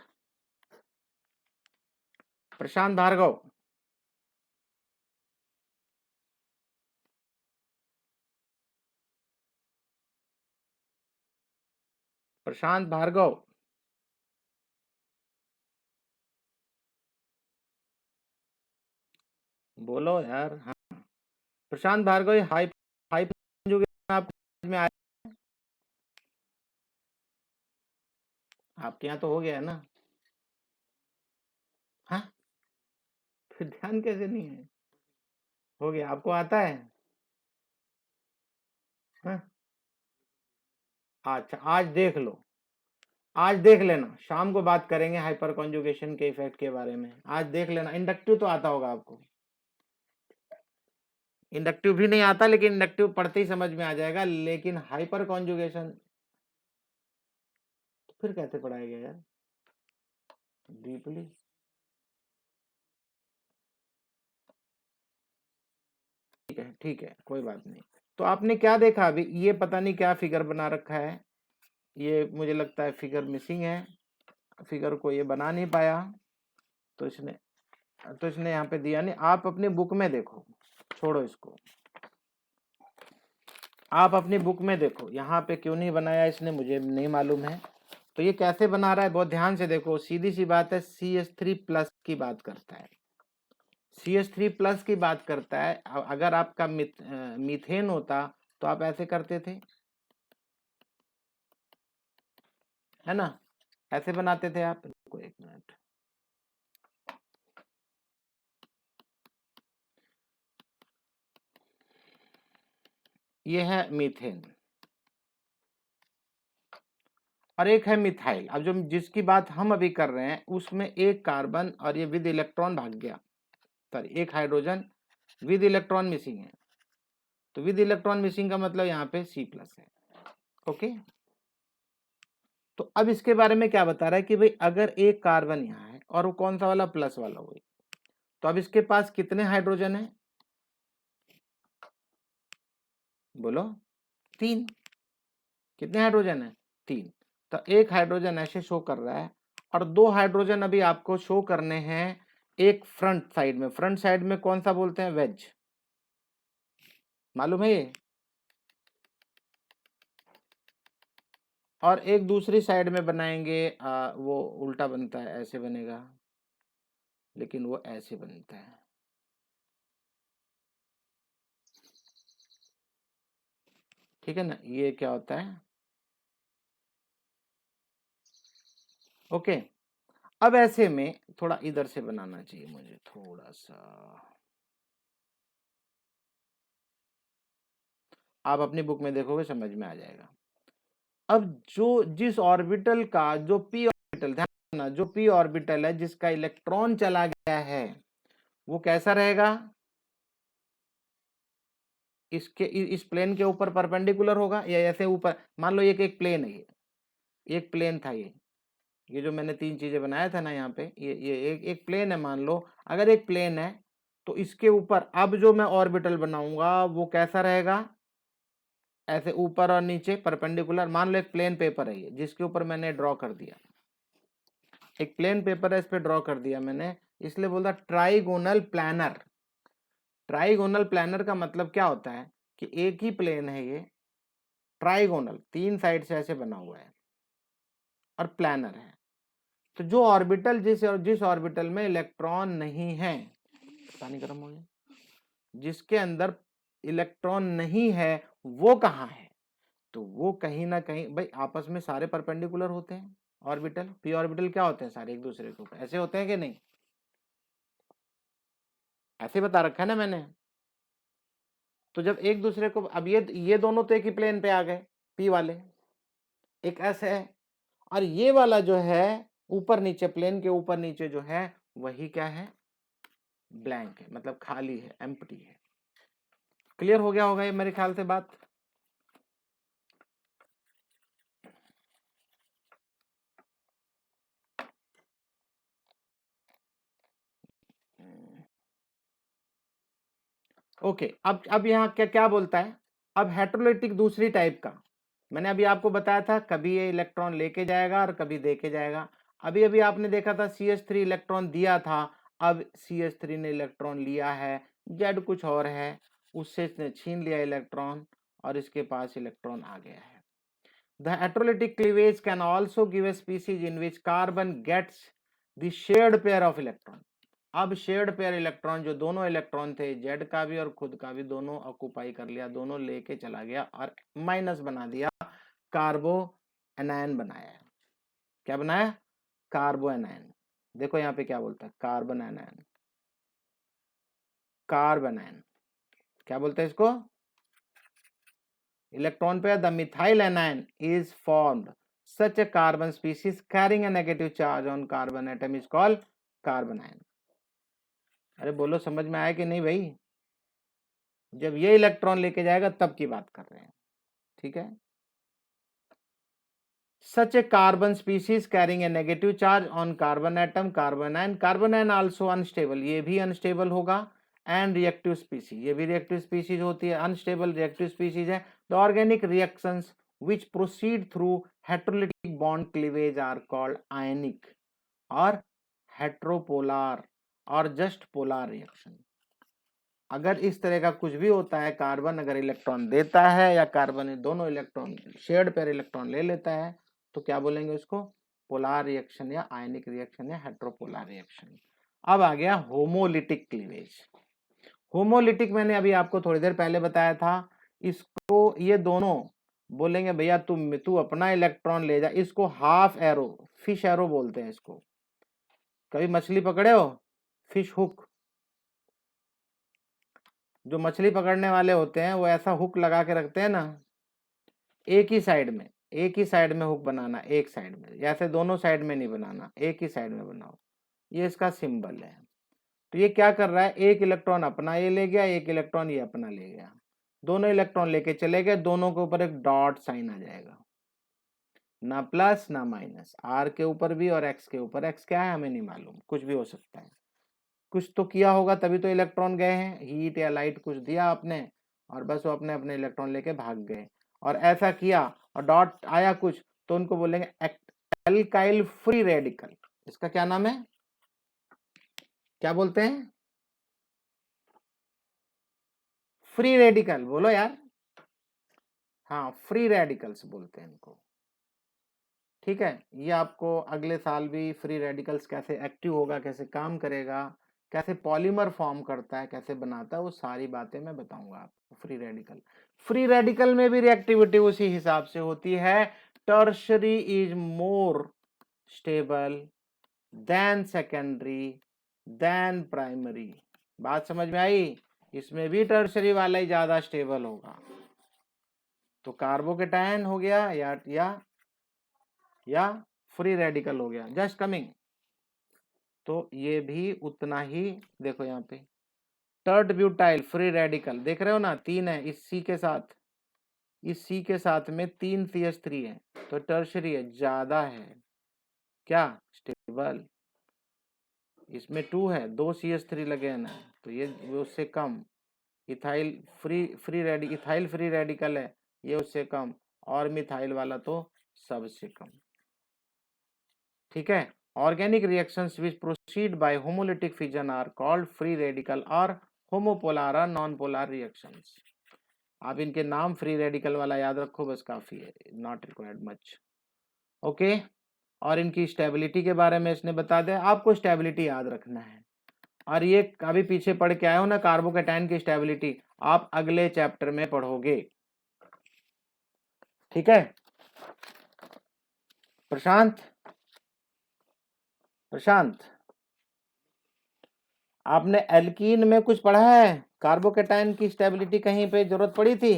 प्रशांत भार्गव, प्रशांत भार्गव, बोलो यार। हाँ, प्रशांत भार्गव, हाई हाई कॉन्जुगेशन आप में आया, आपके यहाँ तो हो गया है ना। हाँ, फिर ध्यान कैसे नहीं है, हो गया, आपको आता है। हाँ, अच्छा आज देख लो, आज देख लेना, शाम को बात करेंगे हाइपर कॉन्जुगेशन के इफेक्ट के बारे में, आज देख लेना। इंडक्टिव तो आता होगा आपको, इंडक्टिव भी नहीं आता, लेकिन इंडक्टिव पढ़ते ही समझ में आ जाएगा, लेकिन हाइपर कॉन्जुगेशन फिर कैसे पढ़ाया गया यार, डीपली। ठीक है, ठीक है, कोई बात नहीं। तो आपने क्या देखा अभी, ये पता नहीं क्या फिगर बना रखा है, ये मुझे लगता है फिगर मिसिंग है, फिगर को ये बना नहीं पाया, तो इसने यहाँ पे दिया नहीं। आप अपनी बुक में देखो, छोड़ो इसको, आप अपनी बुक में देखो, यहाँ पे क्यों नहीं बनाया इसने मुझे नहीं मालूम है। तो ये कैसे बना रहा है, बहुत ध्यान से देखो, सीधी सी बात है, CH3 प्लस की बात करता है, CH3 प्लस की बात करता है। अगर आपका मीथेन होता तो आप ऐसे करते थे, है ना, ऐसे बनाते थे आप। रुको एक मिनट, ये है मीथेन, और एक है मिथाइल। अब जो जिसकी बात हम अभी कर रहे हैं उसमें एक कार्बन और ये विद इलेक्ट्रॉन भाग गया, सॉरी एक हाइड्रोजन विद इलेक्ट्रॉन मिसिंग है, तो विद इलेक्ट्रॉन मिसिंग का मतलब यहाँ पे C+ है। ओके, तो अब इसके बारे में क्या बता रहा है कि भाई अगर एक कार्बन यहाँ है और वो कौन सा वाला, प्लस वाला हुई, तो अब इसके पास कितने हाइड्रोजन है, बोलो, 3। कितने हाइड्रोजन है, 3। तो एक हाइड्रोजन ऐसे शो कर रहा है और 2 हाइड्रोजन अभी आपको शो करने हैं एक फ्रंट साइड में। फ्रंट साइड में कौन सा बोलते हैं, वेज, मालूम है ये। और एक दूसरी साइड में बनाएंगे वो उल्टा बनता है, ऐसे बनेगा, लेकिन वो ऐसे बनता है। ठीक है ना, ये क्या होता है, ओके। अब ऐसे में थोड़ा इधर से बनाना चाहिए मुझे, थोड़ा सा, आप अपनी बुक में देखोगे समझ में आ जाएगा। अब जो जिस ऑर्बिटल का जो पी ऑर्बिटल, ध्यान रखना, जो पी ऑर्बिटल है जिसका इलेक्ट्रॉन चला गया है वो कैसा रहेगा, इसके इस प्लेन के ऊपर परपेंडिकुलर होगा या ऐसे ऊपर। मान लो एक प्लेन है, ये एक प्लेन था, ये जो मैंने 3 चीजें बनाया था ना यहाँ पे, ये एक प्लेन है, मान लो अगर एक प्लेन है तो इसके ऊपर अब जो मैं ऑर्बिटल बनाऊंगा वो कैसा रहेगा, ऐसे ऊपर और नीचे परपेंडिकुलर। मान लो एक प्लेन पेपर है ये जिसके ऊपर मैंने ड्रॉ कर दिया, एक प्लेन पेपर है, इस पे ड्रॉ कर दिया मैंने, इसलिए बोलता ट्राइगोनल प्लानर। ट्राइगोनल प्लानर का मतलब क्या होता है कि एक ही प्लेन है ये, ट्राइगोनल 3 साइड से ऐसे बना हुआ है और प्लानर है। तो जो ऑर्बिटल जिस ऑर्बिटल में इलेक्ट्रॉन नहीं है, पानी गर्म हो गया, जिसके अंदर इलेक्ट्रॉन नहीं है वो कहाँ है, तो वो कहीं ना कहीं, भाई आपस में सारे परपेंडिकुलर होते हैं ऑर्बिटल, पी ऑर्बिटल क्या होते हैं, सारे एक दूसरे के ऊपर ऐसे होते हैं कि नहीं, ऐसे बता रखा है ना मैंने। तो जब एक दूसरे को, अब ये दोनों तो एक ही प्लेन पे आ गए, पी वाले, एक एस है, और ये वाला जो है ऊपर नीचे, प्लेन के ऊपर नीचे जो है वही क्या है, ब्लैंक है, मतलब खाली है, एम्प्टी है। क्लियर हो गया होगा ये मेरे ख्याल से बात। ओके, अब यहाँ क्या क्या बोलता है, अब हेटेरोलिटिक दूसरी टाइप का, मैंने अभी आपको बताया था कभी ये इलेक्ट्रॉन लेके जाएगा और कभी दे के जाएगा। अभी अभी आपने देखा था CH3 इलेक्ट्रॉन दिया था, अब CH3 ने इलेक्ट्रॉन लिया है, जेड कुछ और है, उससे इसने छीन लिया इलेक्ट्रॉन और इसके पास इलेक्ट्रॉन आ गया है। The heterolytic cleavage can also give a species in which carbon gets the shared pair of electron। अब शेयर्ड पेयर इलेक्ट्रॉन, जो दोनों इलेक्ट्रॉन थे, जेड का भी और खुद का भी, दोनों ऑक्युपाई कर लिया, दोनों लेके चला गया और माइनस बना दिया, कार्बो एनायन बनाया है। क्या बनाया, कार्बो एनायन। देखो यहाँ पे क्या बोलता है, कार्बन एनायन, कार्बन एनायन, क्या बोलते हैं इसको, electron pair, the methyl anion is formed such a carbon species carrying a negative charge on carbon atom is called carbon ion। अरे बोलो समझ में आया कि नहीं भाई, जब ये इलेक्ट्रॉन लेके जाएगा तब की बात कर रहे हैं, ठीक है। Such a carbon species carrying a negative charge on carbon atom, carbon ion also unstable, ये भी unstable होगा, and reactive species, ये भी reactive species होती है, unstable reactive species है। The organic reactions which proceed through heterolytic bond cleavage are called ionic और heteropolar और just polar reaction। अगर इस तरह का कुछ भी होता है, कार्बन अगर इलेक्ट्रॉन देता है या कार्बन दोनों इलेक्ट्रॉन शेयर्ड पेयर इलेक्ट्रॉन ले लेता है, तो क्या बोलेंगे उसको, पोलार रिएक्शन या आयनिक रिएक्शन या हेट्रोपोलार रिएक्शन। अब आ गया होमोलिटिक क्लीवेज। होमोलिटिक मैंने अभी आपको थोड़ी देर पहले बताया था, इसको ये दोनों बोलेंगे भैया तू अपना इलेक्ट्रॉन ले जा, इसको हाफ एरो, फिश एरो बोलते हैं इसको। कभी मछली पकड़े हो, फिश हुक, जो मछली पकड़ने वाले होते हैं वो ऐसा हुक लगा के रखते हैं ना, एक ही साइड में, एक ही साइड में हुक बनाना, एक साइड में, जैसे दोनों साइड में नहीं बनाना, एक ही साइड में बनाओ। ये इसका सिंबल है। तो ये क्या कर रहा है, एक इलेक्ट्रॉन अपना ये ले गया, एक इलेक्ट्रॉन ये अपना ले गया, दोनों इलेक्ट्रॉन लेके चले गए, दोनों के ऊपर एक डॉट साइन आ जाएगा, ना प्लस ना माइनस, आर के ऊपर भी और एक्स के ऊपर। एक्स क्या है हमें नहीं मालूम, कुछ भी हो सकता है, कुछ तो किया होगा तभी तो इलेक्ट्रॉन गए हैं, हीट या लाइट कुछ दिया आपने और बस वो अपने अपने इलेक्ट्रॉन लेके भाग गए। और ऐसा किया और डॉट आया कुछ, तो उनको बोलेंगे एल्काइल फ्री रेडिकल। इसका क्या नाम है, क्या बोलते हैं, फ्री रेडिकल, बोलो यार। हाँ, फ्री रेडिकल्स बोलते हैं इनको। ठीक है, ये आपको अगले साल भी फ्री रेडिकल्स कैसे एक्टिव होगा, कैसे काम करेगा, कैसे पॉलीमर फॉर्म करता है, कैसे बनाता है, वो सारी बातें मैं बताऊंगा आपको। फ्री रेडिकल में भी रिएक्टिविटी उसी हिसाब से होती है। Tertiary is more stable than secondary than primary. बात समझ में आई, इसमें भी टर्शरी वाला ही ज्यादा स्टेबल होगा। तो कार्बोकेटायन हो गया या फ्री रेडिकल हो गया, जस्ट कमिंग। तो ये भी उतना ही, देखो यहाँ पे टर्ट ब्यूटाइल फ्री रेडिकल देख रहे हो ना, 3 है, इस सी के साथ, इस सी के साथ में 3 CH3 है, तो टर्शरी है, ज्यादा है क्या, स्टेबल। इसमें 2 है, 2 CH3 लगे हैं ना, तो ये उससे कम। इथाइल इथाइल फ्री रेडिकल है, ये उससे कम, और मिथाइल वाला तो सबसे कम। ठीक है, organic reactions which proceed by homolytic fission are called free radical और होमोपोलर और नॉन पोलर रिएक्शंस। आप इनके नाम फ्री रेडिकल वाला याद रखो, बस काफी है, नॉट रिक्वायर्ड मच। ओके, और इनकी स्टेबिलिटी के बारे में इसने बता दिया, आपको स्टेबिलिटी याद रखना है। और ये अभी पीछे पढ़ के आए हो ना, कार्बोकेटाइन की स्टेबिलिटी आप अगले चैप्टर में पढ़ोगे। ठीक है, प्रशांत आपने एल्कीन में कुछ पढ़ा है, कार्बोकेटाइन की स्टेबिलिटी कहीं पे जरूरत पड़ी थी?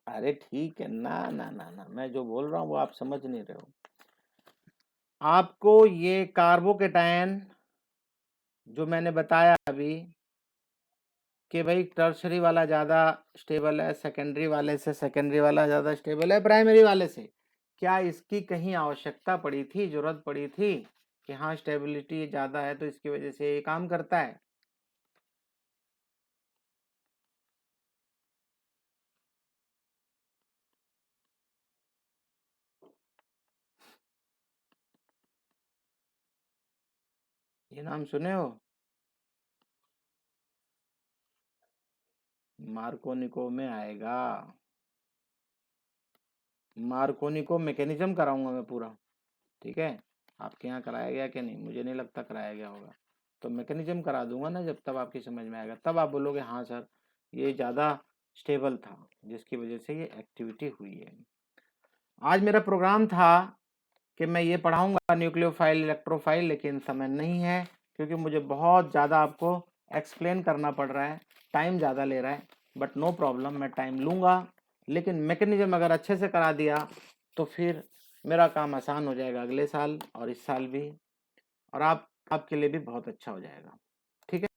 अरे ठीक है ना ना ना ना, मैं जो बोल रहा हूँ वो आप समझ नहीं रहे हो। आपको ये कार्बोकेटाइन जो मैंने बताया अभी कि भाई टर्शरी वाला ज्यादा स्टेबल है, सेकेंडरी वाला ज्यादा स्टेबल है प्राइमरी वाले से, क्या इसकी कहीं आवश्यकता पड़ी थी, जरूरत पड़ी थी कि हाँ स्टेबिलिटी ज्यादा है तो इसकी वजह से ये काम करता है? ये नाम सुने हो? मार्कोनिको में आएगा, मार्कोनिको मैकेनिज्म कराऊंगा मैं पूरा। ठीक है, आपके यहाँ कराया गया कि नहीं, मुझे नहीं लगता कराया गया होगा, तो मैकेनिज्म करा दूंगा ना, जब तब आपकी समझ में आएगा, तब आप बोलोगे हाँ सर ये ज़्यादा स्टेबल था जिसकी वजह से ये एक्टिविटी हुई है। आज मेरा प्रोग्राम था कि मैं ये पढ़ाऊंगा न्यूक्लियोफाइल इलेक्ट्रोफाइल, लेकिन समय नहीं है क्योंकि मुझे बहुत ज़्यादा आपको एक्सप्लेन करना पड़ रहा है, टाइम ज़्यादा ले रहा है। बट नो प्रॉब्लम, मैं टाइम लूँगा, लेकिन मैकेनिज्म अगर अच्छे से करा दिया तो फिर मेरा काम आसान हो जाएगा अगले साल और इस साल भी, और आपके लिए भी बहुत अच्छा हो जाएगा। ठीक है।